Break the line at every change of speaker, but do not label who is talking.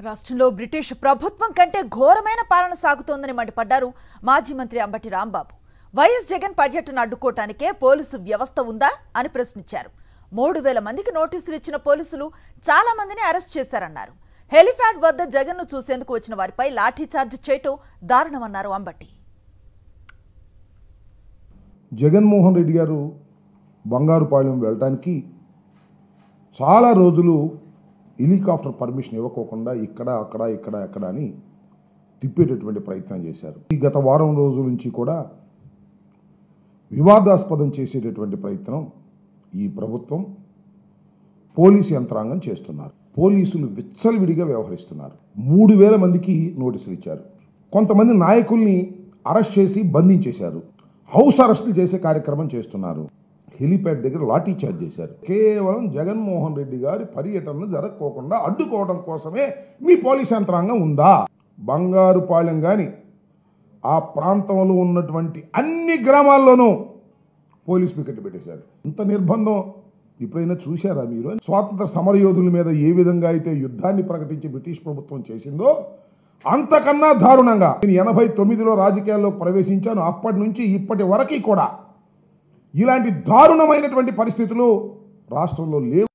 రాష్ట్రంలో బ్రిటిష్ ప్రభుత్వం కంటే ఘోరమైన పాలన సాగుతోందని మండిపడ్డారు మాజీ మంత్రి అంబటి రాంబాబు. వైఎస్ జగన్ పర్యటన అడ్డుకోవటానికే పోలీసు వ్యవస్థ ఉందా అని ప్రశ్నించారు. 3000 మందికి నోటీసులు ఇచ్చిన పోలీసులు చాలా మందిని అరెస్ట్ చేశారన్నారు. హెలిప్యాడ్ వద్ద జగన్ను చూసేందుకు వచ్చిన వారిపై లాఠీ చార్జ్ చేయటం దారుణమన్నారు అంబటి.
జగన్మోహన్ రెడ్డి గారు బంగారుపాలెం వెళ్ళడానికి చాలా రోజులు హెలికాప్టర్ పర్మిషన్ ఇవ్వకోకుండా ఇక్కడ అని తిప్పేటటువంటి ప్రయత్నం చేశారు. ఈ గత వారం రోజుల నుంచి కూడా వివాదాస్పదం చేసేటటువంటి ప్రయత్నం ఈ ప్రభుత్వం పోలీసు యంత్రాంగం చేస్తున్నారు. పోలీసులు విచ్చలవిడిగా వ్యవహరిస్తున్నారు. 3000 మందికి నోటీసులు ఇచ్చారు. కొంతమంది నాయకుల్ని అరెస్ట్ చేసి బంధించేశారు. హౌస్ అరెస్టులు చేసే కార్యక్రమం చేస్తున్నారు. హెలిప్యాడ్ దగ్గర లాఠీ చార్జ్ చేశారు. కేవలం జగన్మోహన్ రెడ్డి గారి పర్యటన జరగకోకుండా అడ్డుకోవడం కోసమే మీ పోలీస్ యంత్రాంగం ఉందా? బంగారుపాలెం కానీ ఆ ప్రాంతంలో ఉన్నటువంటి అన్ని గ్రామాల్లోనూ పోలీస్ పికెట్ పెట్టేశారు. ఇంత నిర్బంధం ఎప్పుడైనా చూశారా మీరు? స్వాతంత్ర సమరయోధుల మీద ఏ విధంగా అయితే యుద్ధాన్ని ప్రకటించి బ్రిటిష్ ప్రభుత్వం చేసిందో అంతకన్నా దారుణంగా నేను 89లో రాజకీయాల్లో ప్రవేశించాను. అప్పటి నుంచి ఇప్పటి వరకు కూడా ఇలాంటి దారుణమైనటువంటి పరిస్థితులు రాష్ట్రంలో లేవు.